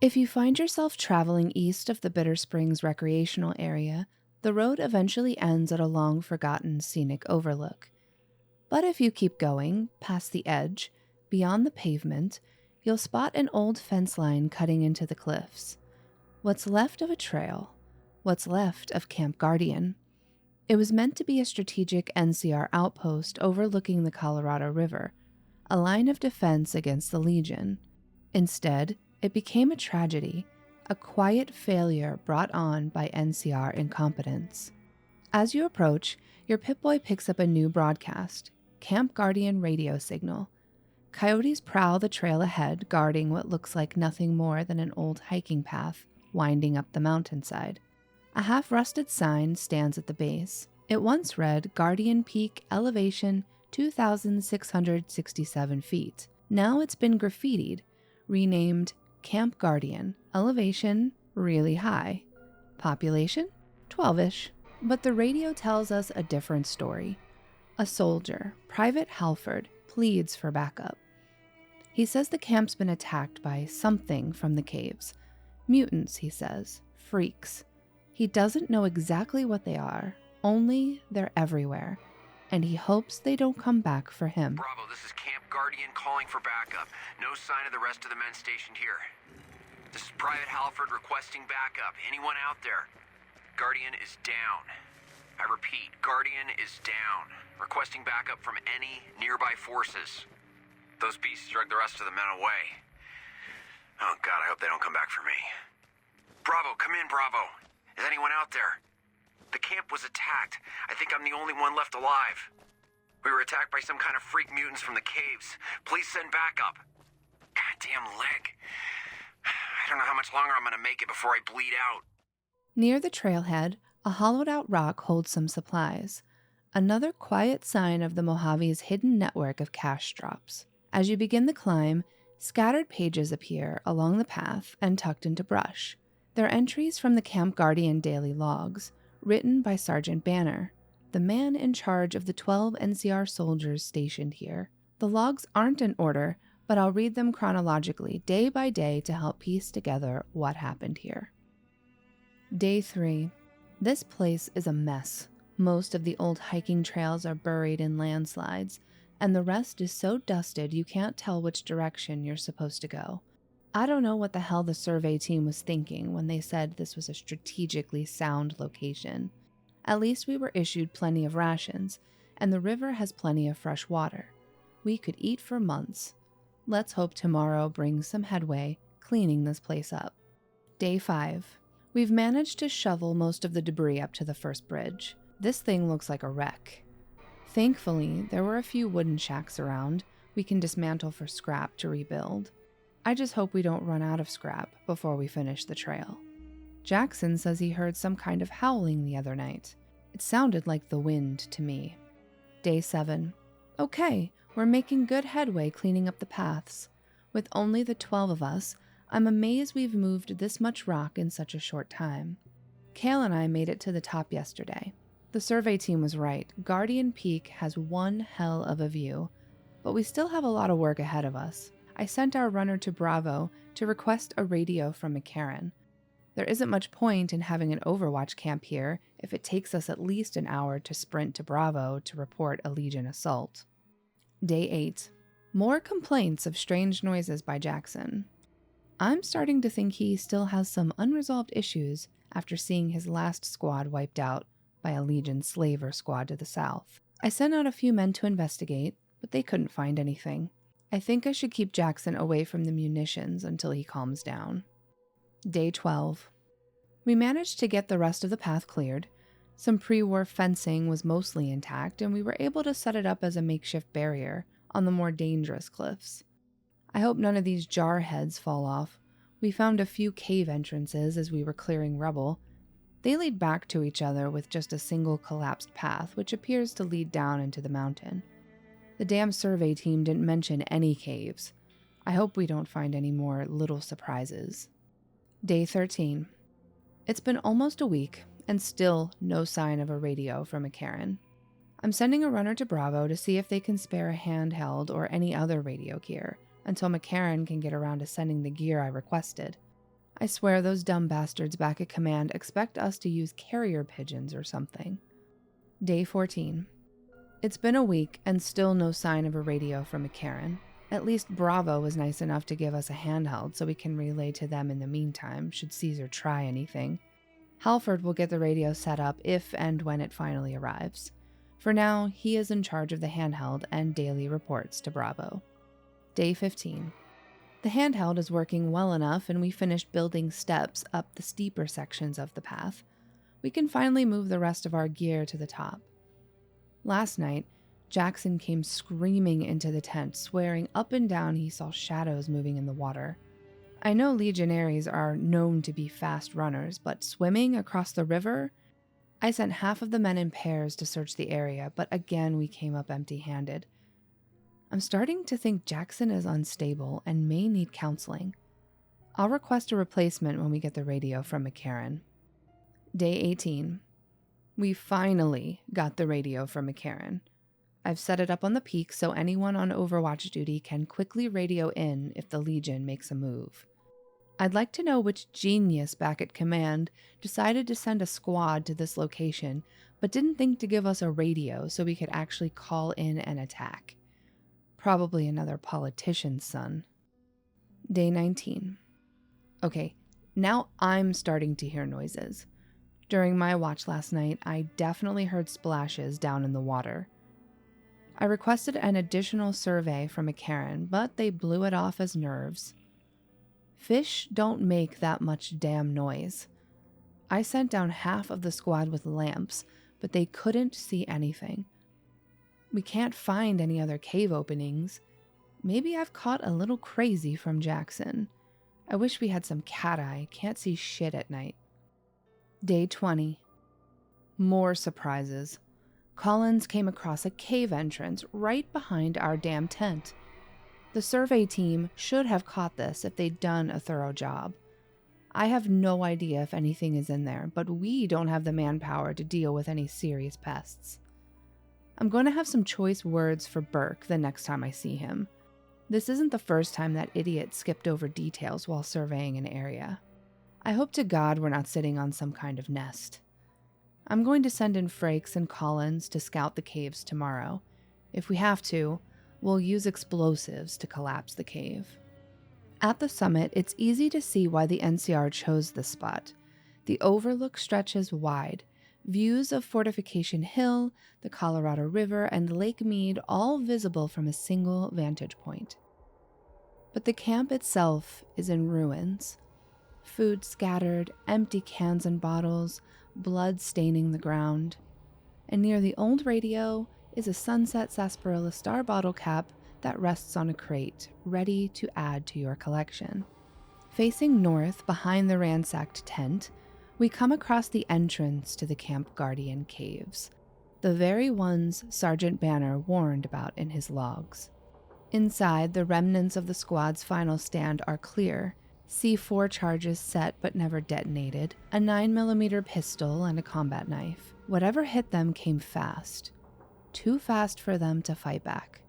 If you find yourself traveling east of the Bitter Springs recreational area, the road eventually ends at a long-forgotten scenic overlook. But if you keep going, past the edge, beyond the pavement, you'll spot an old fence line cutting into the cliffs. What's left of a trail? What's left of Camp Guardian? It was meant to be a strategic NCR outpost overlooking the Colorado River, a line of defense against the Legion. Instead, it became a tragedy, a quiet failure brought on by NCR incompetence. As you approach, your Pip-Boy picks up a new broadcast, Camp Guardian radio signal. Coyotes prowl the trail ahead, guarding what looks like nothing more than an old hiking path winding up the mountainside. A half-rusted sign stands at the base. It once read Guardian Peak Elevation 2,667 feet. Now it's been graffitied, renamed Camp Guardian, elevation really high. Population? 12-ish. But the radio tells us a different story. A soldier, Private Halford, pleads for backup. He says the camp's been attacked by something from the caves. Mutants, he says. Freaks. He doesn't know exactly what they are, only they're everywhere. And he hopes they don't come back for him. Bravo, this is Camp Guardian calling for backup. No sign of the rest of the men stationed here. This is Private Halford requesting backup. Anyone out there? Guardian is down. I repeat, Guardian is down. Requesting backup from any nearby forces. Those beasts drug the rest of the men away. Oh God, I hope they don't come back for me. Bravo, come in, Bravo. Is anyone out there? The camp was attacked. I think I'm the only one left alive. We were attacked by some kind of freak mutants from the caves. Please send backup. Goddamn leg. I don't know how much longer I'm gonna make it before I bleed out. Near the trailhead, a hollowed-out rock holds some supplies. Another quiet sign of the Mojave's hidden network of cash drops. As you begin the climb, scattered pages appear along the path and tucked into brush. They're entries from the Camp Guardian daily logs, written by Sergeant Banner, the man in charge of the 12 NCR soldiers stationed here. The logs aren't in order, but I'll read them chronologically, day by day, to help piece together what happened here. Day 3. This place is a mess. Most of the old hiking trails are buried in landslides, and the rest is so dusted you can't tell which direction you're supposed to go. I don't know what the hell the survey team was thinking when they said this was a strategically sound location. At least we were issued plenty of rations, and the river has plenty of fresh water. We could eat for months. Let's hope tomorrow brings some headway cleaning this place up. Day 5. We've managed to shovel most of the debris up to the first bridge. This thing looks like a wreck. Thankfully, there were a few wooden shacks around we can dismantle for scrap to rebuild. I just hope we don't run out of scrap before we finish the trail. Jackson says he heard some kind of howling the other night. It sounded like the wind to me. Day 7. Okay, we're making good headway cleaning up the paths. With only the 12 of us, I'm amazed we've moved this much rock in such a short time. Kale and I made it to the top yesterday. The survey team was right. Guardian Peak has one hell of a view, but we still have a lot of work ahead of us. I sent our runner to Bravo to request a radio from McCarran. There isn't much point in having an overwatch camp here if it takes us at least an hour to sprint to Bravo to report a Legion assault. Day 8. More complaints of strange noises by Jackson. I'm starting to think he still has some unresolved issues after seeing his last squad wiped out by a Legion slaver squad to the south. I sent out a few men to investigate, but they couldn't find anything. I think I should keep Jackson away from the munitions until he calms down. Day 12. We managed to get the rest of the path cleared. Some pre-war fencing was mostly intact, and we were able to set it up as a makeshift barrier on the more dangerous cliffs. I hope none of these jar heads fall off. We found a few cave entrances as we were clearing rubble. They lead back to each other with just a single collapsed path, which appears to lead down into the mountain. The damn survey team didn't mention any caves. I hope we don't find any more little surprises. Day 13. It's been almost a week, and still no sign of a radio from McCarran. I'm sending a runner to Bravo to see if they can spare a handheld or any other radio gear, until McCarran can get around to sending the gear I requested. I swear those dumb bastards back at command expect us to use carrier pigeons or something. Day 14. It's been a week and still no sign of a radio from McCarran. At least Bravo was nice enough to give us a handheld so we can relay to them in the meantime, should Caesar try anything. Halford will get the radio set up if and when it finally arrives. For now, he is in charge of the handheld and daily reports to Bravo. Day 15. The handheld is working well enough and we finished building steps up the steeper sections of the path. We can finally move the rest of our gear to the top. Last night, Jackson came screaming into the tent, swearing up and down he saw shadows moving in the water. I know legionaries are known to be fast runners, but swimming across the river? I sent half of the men in pairs to search the area, but again we came up empty-handed. I'm starting to think Jackson is unstable and may need counseling. I'll request a replacement when we get the radio from McCarran. Day 18. We finally got the radio from McCarran. I've set it up on the peak so anyone on Overwatch duty can quickly radio in if the Legion makes a move. I'd like to know which genius back at command decided to send a squad to this location, but didn't think to give us a radio so we could actually call in an attack. Probably another politician's son. Day 19. Okay, now I'm starting to hear noises. During my watch last night, I definitely heard splashes down in the water. I requested an additional survey from McCarran, but they blew it off as nerves. Fish don't make that much damn noise. I sent down half of the squad with lamps, but they couldn't see anything. We can't find any other cave openings. Maybe I've caught a little crazy from Jackson. I wish we had some cat eye. Can't see shit at night. Day 20. More surprises. Collins came across a cave entrance right behind our damn tent. The survey team should have caught this if they'd done a thorough job. I have no idea if anything is in there, but we don't have the manpower to deal with any serious pests. I'm going to have some choice words for Burke the next time I see him. This isn't the first time that idiot skipped over details while surveying an area. I hope to God we're not sitting on some kind of nest. I'm going to send in Frakes and Collins to scout the caves tomorrow. If we have to, we'll use explosives to collapse the cave. At the summit, it's easy to see why the NCR chose this spot. The overlook stretches wide. Views of Fortification Hill, the Colorado River, and Lake Mead all visible from a single vantage point. But the camp itself is in ruins. Food scattered, empty cans and bottles, blood staining the ground. And near the old radio is a Sunset Sarsaparilla Star bottle cap that rests on a crate, ready to add to your collection. Facing north, behind the ransacked tent, we come across the entrance to the Camp Guardian caves, the very ones Sergeant Banner warned about in his logs. Inside, the remnants of the squad's final stand are clear. C4 charges set but never detonated, a 9mm pistol, and a combat knife. Whatever hit them came fast. Too fast for them to fight back.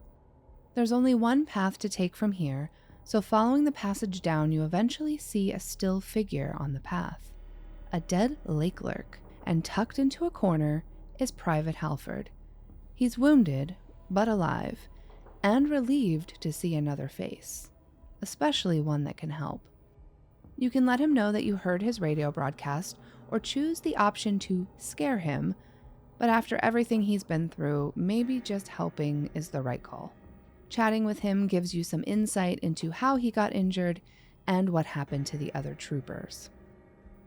There's only one path to take from here, so following the passage down, you eventually see a still figure on the path. A dead lake lurk, and tucked into a corner is Private Halford. He's wounded, but alive, and relieved to see another face, especially one that can help. You can let him know that you heard his radio broadcast, or choose the option to scare him, but after everything he's been through, maybe just helping is the right call. Chatting with him gives you some insight into how he got injured and what happened to the other troopers.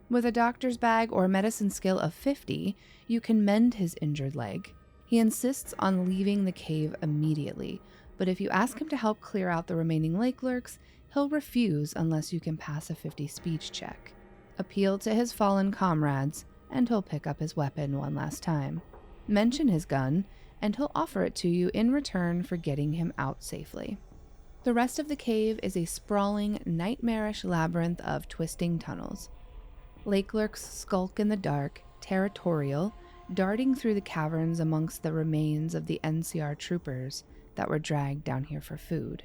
With a doctor's bag or medicine skill of 50, you can mend his injured leg. He insists on leaving the cave immediately, but if you ask him to help clear out the remaining lake lurks, he'll refuse unless you can pass a 50 speech check. Appeal to his fallen comrades, and he'll pick up his weapon one last time. Mention his gun, and he'll offer it to you in return for getting him out safely. The rest of the cave is a sprawling, nightmarish labyrinth of twisting tunnels. Lake lurks skulk in the dark, territorial, darting through the caverns amongst the remains of the NCR troopers that were dragged down here for food.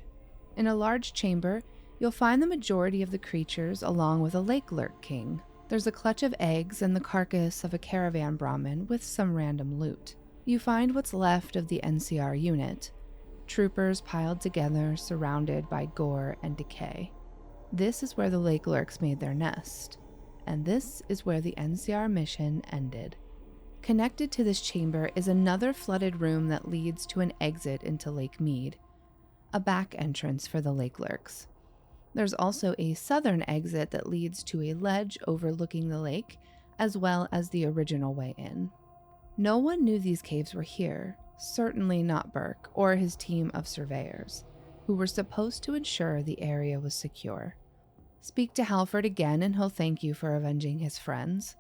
In a large chamber, You'll find the majority of the creatures along with a lake lurk king. There's a clutch of eggs and the carcass of a caravan Brahmin with some random loot. You find what's left of the NCR unit, troopers piled together, surrounded by gore and decay. This is where the lake lurks made their nest, and this is where the NCR mission ended. Connected to this chamber is another flooded room that leads to an exit into Lake Mead, a back entrance for the lake lurks. There's also a southern exit that leads to a ledge overlooking the lake, as well as the original way in. No one knew these caves were here, certainly not Burke or his team of surveyors, who were supposed to ensure the area was secure. Speak to Halford again and he'll thank you for avenging his friends.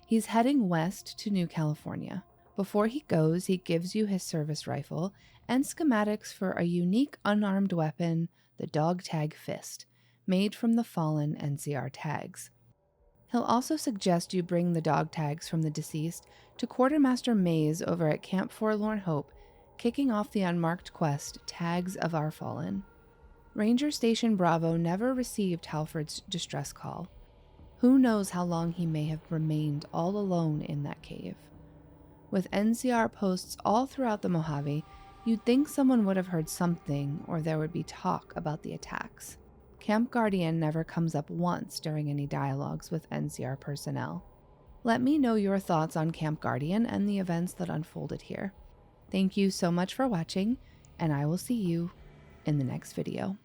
He's heading west to New California. Before he goes, he gives you his service rifle and schematics for a unique unarmed weapon, the dog tag fist, made from the fallen NCR tags. He'll also suggest you bring the dog tags from the deceased to Quartermaster Mays over at Camp Forlorn Hope, kicking off the unmarked quest, Tags of Our Fallen. Ranger Station Bravo never received Halford's distress call. Who knows how long he may have remained all alone in that cave. With NCR posts all throughout the Mojave, you'd think someone would have heard something or there would be talk about the attacks. Camp Guardian never comes up once during any dialogues with NCR personnel. Let me know your thoughts on Camp Guardian and the events that unfolded here. Thank you so much for watching, and I will see you in the next video.